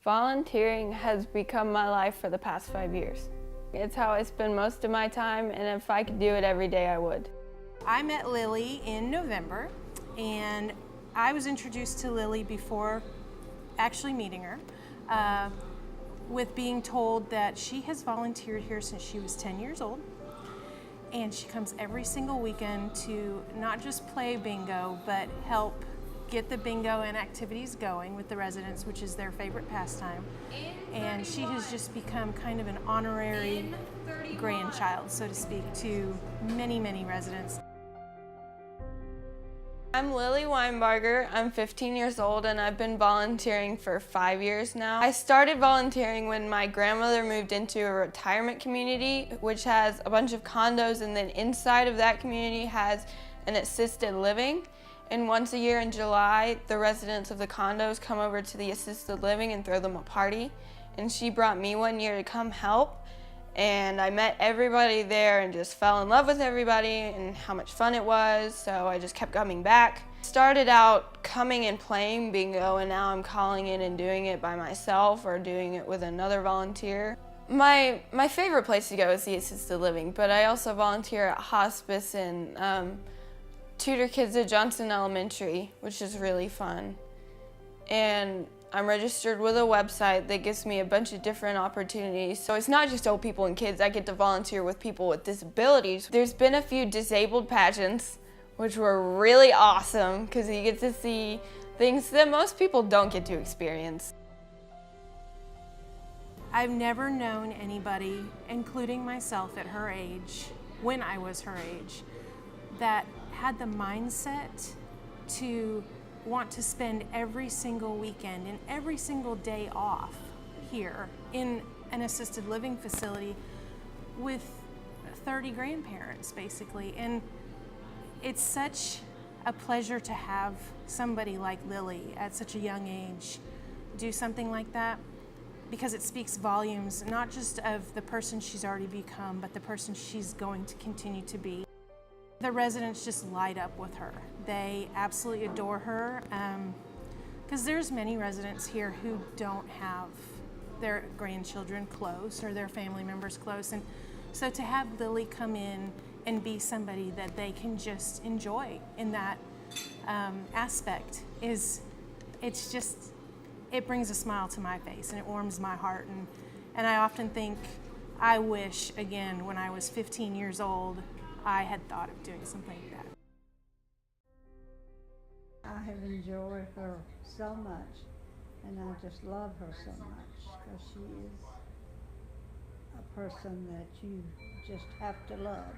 Volunteering has become my life for the past 5 years. It's how I spend most of my time, and if I could do it every day, I would. I met Lily in November, and I was introduced to Lily before actually meeting her, with being told that she has volunteered here since she was 10 years old, and she comes every single weekend to not just play bingo, but help get the bingo and activities going with the residents, which is their favorite pastime. And she has just become kind of an honorary grandchild, so to speak, to many, many residents. I'm Lily Winebarger. I'm 15 years old and I've been volunteering for 5 years now. I started volunteering when my grandmother moved into a retirement community, which has a bunch of condos, and then inside of that community has an assisted living. And once a year in July, the residents of the condos come over to the assisted living and throw them a party. And she brought me one year to come help. And I met everybody there and just fell in love with everybody and how much fun it was, so I just kept coming back. Started out coming and playing bingo, and now I'm calling in and doing it by myself or doing it with another volunteer. My favorite place to go is the assisted living, but I also volunteer at hospice and tutor kids at Johnson Elementary, which is really fun. And I'm registered with a website that gives me a bunch of different opportunities. So it's not just old people and kids, I get to volunteer with people with disabilities. There's been a few disabled pageants, which were really awesome because you get to see things that most people don't get to experience. I've never known anybody, including myself at her age, when I was her age, that had the mindset to want to spend every single weekend and every single day off here in an assisted living facility with 30 grandparents, basically. And it's such a pleasure to have somebody like Lily at such a young age do something like that, because it speaks volumes, not just of the person she's already become, but the person she's going to continue to be. The residents just light up with her. They absolutely adore her, because there's many residents here who don't have their grandchildren close or their family members close. And so to have Lily come in and be somebody that they can just enjoy in that aspect it brings a smile to my face and it warms my heart. And I often think, I wish, again, when I was 15 years old, I had thought of doing something like that. I have enjoyed her so much, and I just love her so much, because she is a person that you just have to love.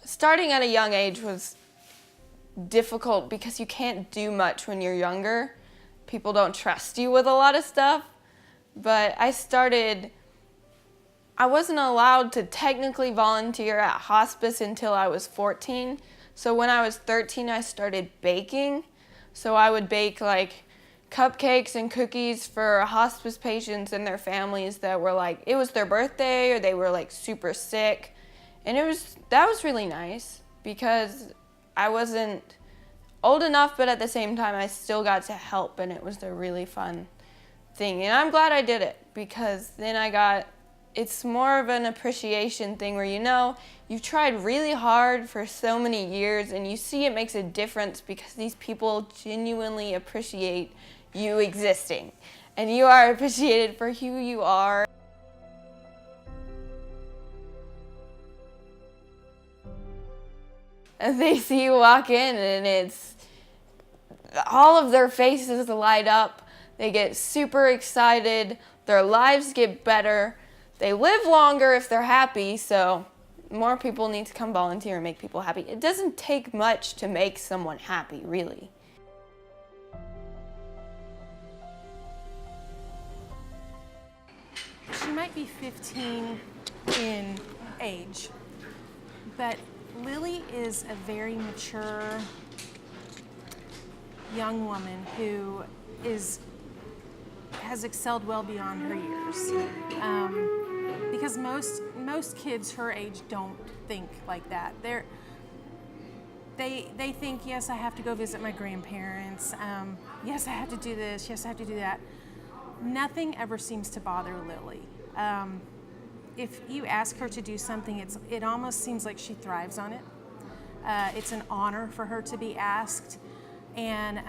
Starting at a young age was difficult because you can't do much when you're younger. People don't trust you with a lot of stuff, but I wasn't allowed to technically volunteer at hospice until I was 14. So when I was 13, I started baking. So I would bake like cupcakes and cookies for hospice patients and their families that were like, it was their birthday or they were like super sick. And that was really nice because I wasn't old enough, but at the same time I still got to help, and it was a really fun thing. And I'm glad I did it, because then it's more of an appreciation thing where you've tried really hard for so many years and you see it makes a difference because these people genuinely appreciate you existing and you are appreciated for who you are. And they see you walk in and all of their faces light up. They get super excited. Their lives get better. They live longer if they're happy, so more people need to come volunteer and make people happy. It doesn't take much to make someone happy, really. She might be 15 in age, but Lily is a very mature young woman who has excelled well beyond her years. Because most kids her age don't think like that. They think, yes, I have to go visit my grandparents. Yes, I have to do this. Yes, I have to do that. Nothing ever seems to bother Lily. If you ask her to do something, it almost seems like she thrives on it. It's an honor for her to be asked. And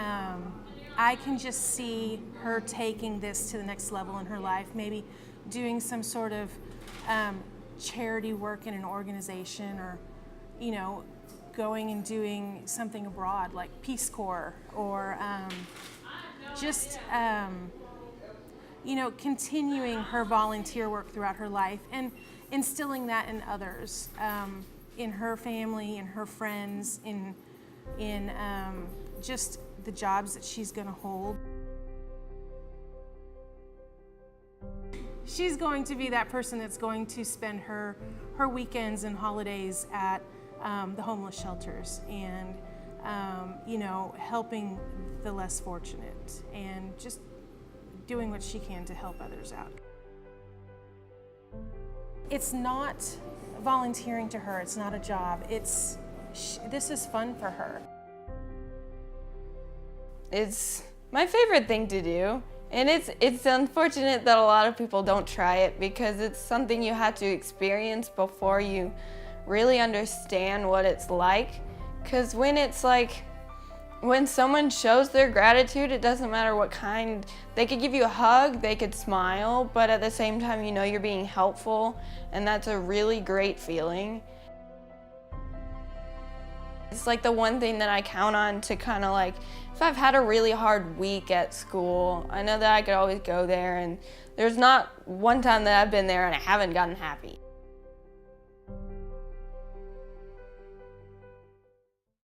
I can just see her taking this to the next level in her life, maybe doing some sort of charity work in an organization, or, you know, going and doing something abroad like Peace Corps, or just, you know, continuing her volunteer work throughout her life and instilling that in others, in her family, in her friends, in just the jobs that she's going to hold. She's going to be that person that's going to spend her weekends and holidays at the homeless shelters, and you know, helping the less fortunate, and just doing what she can to help others out. It's not volunteering to her. It's not a job. This is fun for her. It's my favorite thing to do, and it's unfortunate that a lot of people don't try it, because it's something you have to experience before you really understand what it's like. Because when someone shows their gratitude, it doesn't matter what kind. They could give you a hug, they could smile, but at the same time, you know you're being helpful, and that's a really great feeling. It's like the one thing that I count on to kind of like, if I've had a really hard week at school, I know that I could always go there, and there's not one time that I've been there and I haven't gotten happy.